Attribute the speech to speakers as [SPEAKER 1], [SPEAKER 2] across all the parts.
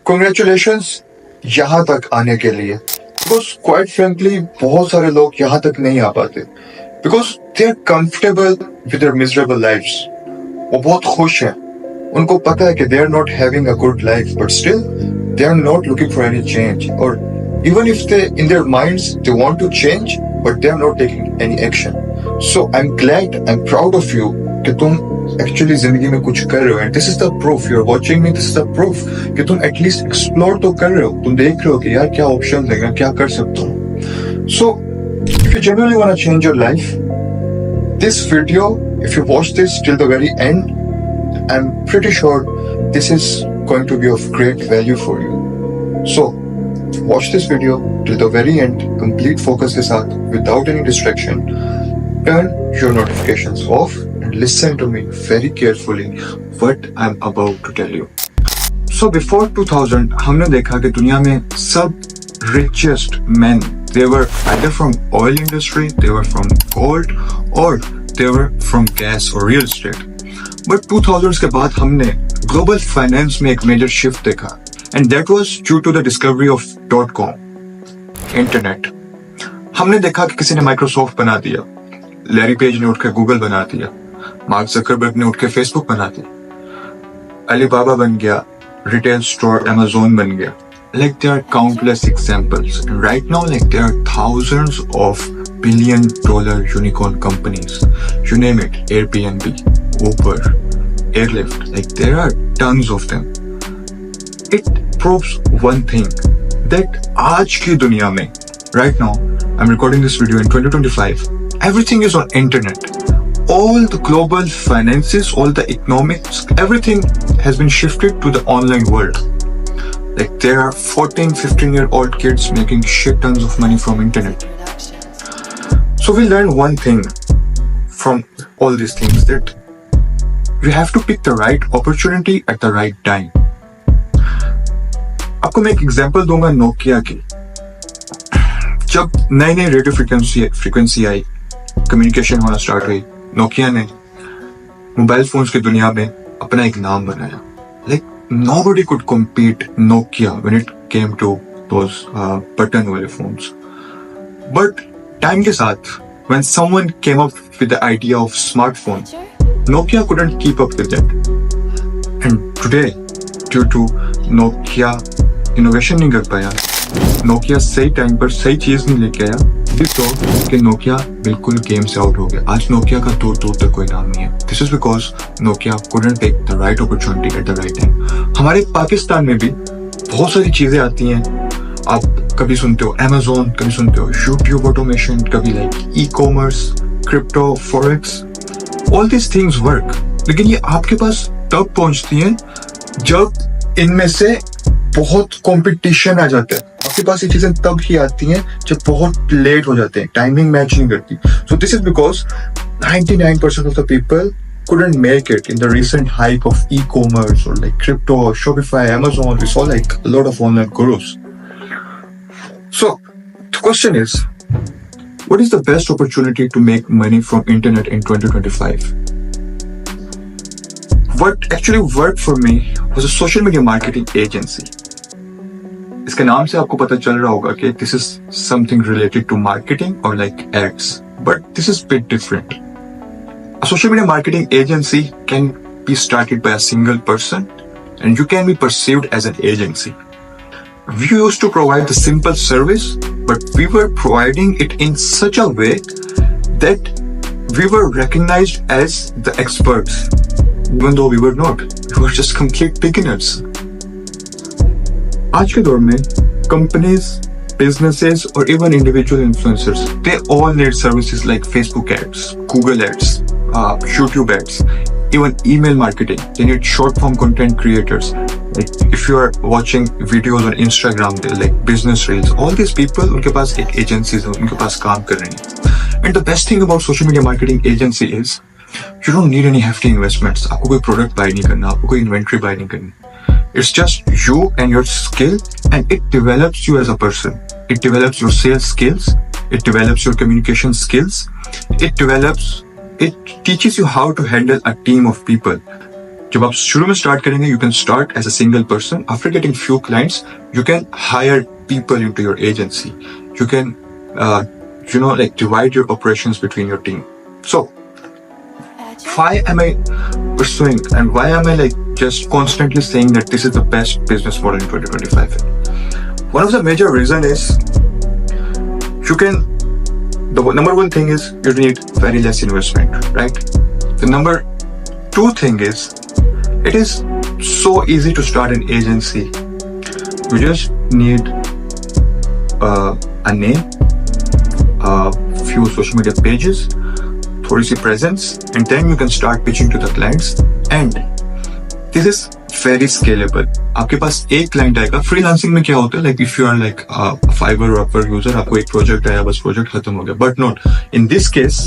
[SPEAKER 1] Congratulations यहाँ तक आने के लिए, because quite frankly बहुत सारे लोग यहाँ तक नहीं आ पाते because they are comfortable with their miserable lives. वो बहुत खुश हैं, उनको पता है कि they are not having a good life, but still they are not looking for any change. Or even if they in their minds they want to change, but they are not taking any action. So I'm glad, I'm proud of you कि तुम actually जिंदगी में कुछ कर रहे हो. And this is the proof. You are watching me, this is the proof कि तुम एटलीस्ट एक्सप्लोर तो कर रहे हो. तुम देख रहे हो कि यार क्या ऑप्शन है, क्या कर सकता हूँ. So if you genuinely want to change your life, this video, if you watch this till the very end, I am pretty sure this is going to be of great value for you. So watch this video till the very end, complete focus के साथ, without any distraction. Turn your notifications off and listen to me very carefully what I'm about to tell you. So before 2000 हमने देखा कि दुनिया में सब richest men, they were either from oil industry, they were from gold, or they were from gas or real estate. But 2000s के बाद हमने global finance में एक major shift देखा, and that was due to the discovery of .com, internet. हमने देखा कि किसी ने Microsoft बना दिया, लैरी पेज ने उठ के गूगल बना दिया, मार्क जकरबर्ग ने उठ के फेसबुक बना दिया, अलीबाबा बन गया, रिटेल स्टोर अमेज़न बन गया. Like there are countless examples. And right now, like there are thousands of billion-dollar unicorn companies. You name it, Airbnb, Uber, Airlift. Like there are tons of them. It proves one thing, that आज की दुनिया में, right now, I'm recording this video in 2025. Everything is on internet. All the global finances, all the economics, everything has been shifted to the online world. Like there are 14, 15-year-old kids making shit tons of money from internet. So we learned one thing from all these things, that we have to pick the right opportunity at the right time. आपको मैं एक example दूंगा Nokia की. जब नई नई radio frequency आई, communication होना start हुई, नोकिया ने मोबाइल फोन्स की दुनिया में अपना एक नाम बनाया. Like nobody could compete Nokia when it came to those button वाले phones. But time के साथ, when someone came up with the idea of smartphone, Nokia couldn't keep up with that. And today, due to Nokia innovation नहीं कर पाया, Nokia सही time पर सही चीज नहीं लेके आया, तो कि नोकिया बिल्कुल गेम से आउट हो गया. आज नोकिया का दूर दूर तक कोई नाम नहीं है. This is because Nokia couldn't take the right opportunity at the right time. हमारे पाकिस्तान में भी बहुत सारी चीजें आती हैं. आप कभी सुनते हो Amazon, कभी सुनते हो YouTube ऑटोमेशन, कभी like ecommerce, crypto, forex. All this things work, लेकिन ये आपके पास तब पहुंचती हैं जब इनमें से बहुत कंपटीशन आ जाता है. आपके पास ये चीजें तब ही आती हैं जब बहुत लेट हो जाते हैं, टाइमिंग मैच नहीं करती. So this is because 99% of the people couldn't make it in the recent hype of e-commerce or like crypto, Shopify, Amazon. We saw like a lot of online gurus. So the question is, what is the best opportunity to make money from internet in 2025? What actually worked for me was a social media marketing agency. इसके नाम से आपको पता चल रहा होगा कि this is something related to marketing or like ads, but this is a bit different. A social media marketing agency can be started by a single person, and you can be perceived as an agency. We used to provide the simple service, but we were providing it in such a way that we were recognized as the experts, even though we were not. We were just complete beginners. आज के दौर में companies, businesses, or even individual influencers, they all need services like Facebook ads, Google ads, YouTube ads, even email marketing. They need short form content creators. Like if you are watching videos on Instagram, they're like business reels. All these people, उनके पास एक agencies है, उनके पास काम कर रहे हैं. And the best thing about social media marketing agency is you don't need any hefty investments. आपको कोई product buy नहीं करना, आपको कोई inventory buy नहीं करनी. It's just you and your skill, and it develops you as a person. It develops your sales skills. It develops your communication skills. It teaches you how to handle a team of people. जब आप शुरू में start करेंगे, you can start as a single person. After getting few clients, you can hire people into your agency. You can, like divide your operations between your team. So, why am I pursuing and why am I like just constantly saying that this is the best business model in 2025? One of the major reason is the number one thing is you need very less investment, right? The number two thing is it is so easy to start an agency. You just need a name, a few social media pages, थोड़ी सी presence, and then you can start pitching to the clients. And this is very scalable. आपके पास एक client आएगा. Freelancing में क्या होता है? Like if you are like a Fiverr or Upwork user, आपको एक project आया, बस project खत्म हो गया. But not in this case.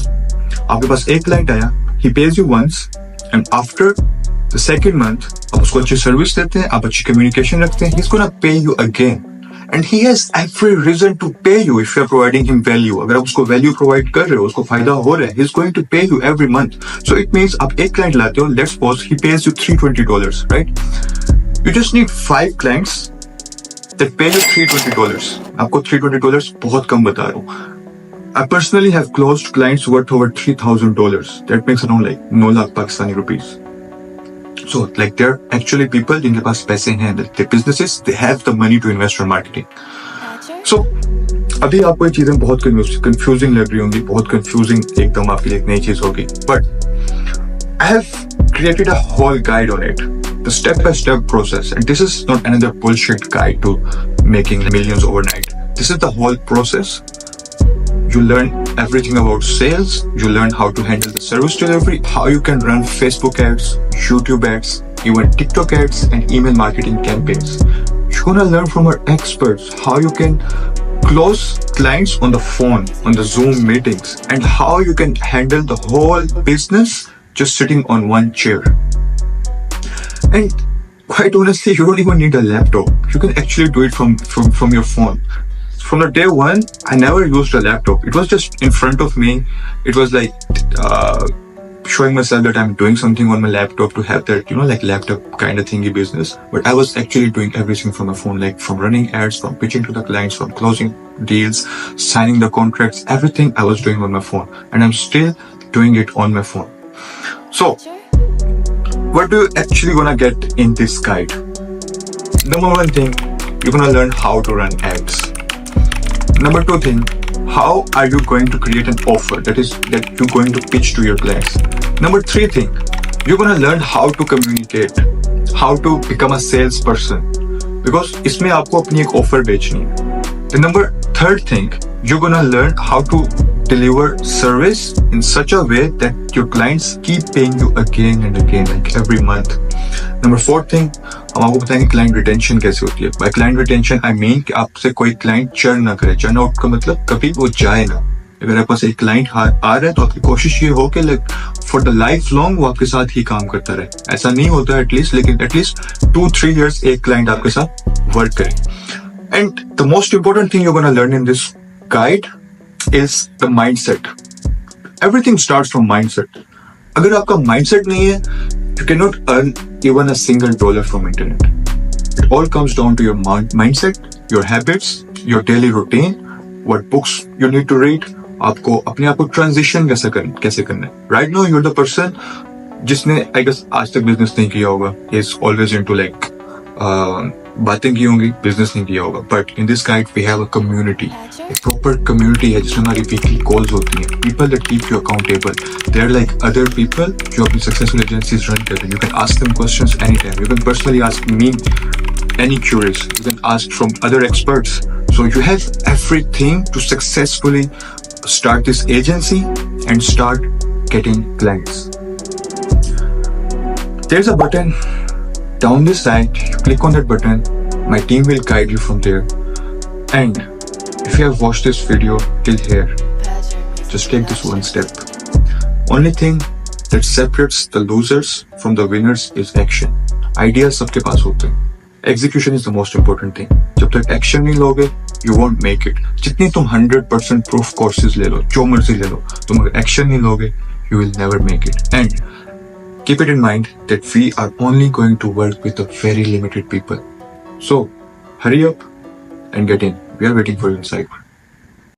[SPEAKER 1] आपके पास एक client आया, he pays you once, and after the second month, आप उसको अच्छी सर्विस देते हैं, आप अच्छी communication रखते हैं, he's gonna pay you again. And he has every reason to pay you if you are providing him value. अगर आप उसको value provide कर रहे हो, उसको फायदा हो रहा है, he's going to pay you every month. So it means आप एक client लाते हो, let's suppose he pays you $320, right? You just need 5 clients that pay you $320. आपको $320 बहुत कम बता रहा हूँ. I personally have closed clients worth over $3,000. That makes around like 9 lakh Pakistani rupees. So, like, they're actually people जिनके पास पैसे हैं, their businesses, they have the money to invest in marketing. So, अभी आपको ये चीजें बहुत confusing लग रही होंगी, बहुत confusing एकदम आपके लिए एक नई चीज होगी. But I have created a whole guide on it, the step-by-step process, and this is not another bullshit guide to making millions overnight. This is the whole process. You learn everything about sales, you learn how to handle the service delivery, how you can run Facebook ads, YouTube ads, even TikTok ads and email marketing campaigns. You're gonna learn from our experts how you can close clients on the phone, on the Zoom meetings, and how you can handle the whole business just sitting on one chair. And quite honestly, you don't even need a laptop. You can actually do it from your phone. From the day one, I never used a laptop. It was just in front of me. It was like showing myself that I'm doing something on my laptop to have that, like laptop kind of thingy business. But I was actually doing everything from my phone, like from running ads, from pitching to the clients, from closing deals, signing the contracts, everything I was doing on my phone. And I'm still doing it on my phone. So, what do you actually gonna get in this guide? Number one thing, you're gonna learn how to run ads. Number two thing, how are you going to create an offer that you're going to pitch to your clients? Number three thing, you're going to learn how to communicate, how to become a salesperson, because इसमें आपको अपनी एक offer बेचनी है. The number third thing, you're going to learn how to deliver service in such a way that your clients keep paying you again and again, like every month. Number fourth thing, हम आपको बताएंगे client retention कैसे होती है. By client retention I mean कि आपसे कोई client churn ना करे. चर्न आउट का मतलब कभी वो जाए ना. अगर आपके पास एक क्लाइंट आ रहा है तो आपकी कोशिश ये हो कि फॉर द लाइफ लॉन्ग वो आपके साथ ही काम करता रहे. ऐसा नहीं होता एटलीस्ट, लेकिन एटलीस्ट 2-3 years एक क्लाइंट आपके साथ वर्क करे. And the most important thing you gonna learn in this guide is the mindset. Everything starts from mindset. अगर आपका माइंडसेट नहीं है, you cannot earn even a single dollar from internet. It all comes down to your mindset, your habits, your daily routine, what books you need to read. आपको अपने आप को transition कैसे करना है. Right now you're the person जिसने I guess आज तक बिजनेस नहीं किया होगा. He is always into like बातें की होंगी, बिजनेस नहीं किया होगा. But in this guide we have a community, एक प्रॉपर कम्युनिटी है जिसमें हमारी वीकली कॉल्स होती हैं. People that keep you accountable, they are like other people जो अपनी सक्सेसफुल एजेंसीज रन करते हैं. You can ask them questions any time. You can personally ask me any queries. You can ask from other experts. So you have everything to successfully start this agency and start getting clients. There's a button down this side. You click on that button. My team will guide you from there. And if you have watched this video till here, just take this one step. Only thing that separates the losers from the winners is action. Ideas सबके पास होते हैं. Execution is the most important thing. जब तक action नहीं लोगे, you won't make it. जितनी तुम 100% proof courses ले लो, जो मर्जी ले लो, तुम अगर action नहीं लोगे, you will never make it. And keep it in mind that we are only going to work with a very limited people. So, hurry up and get in. We are waiting for you inside.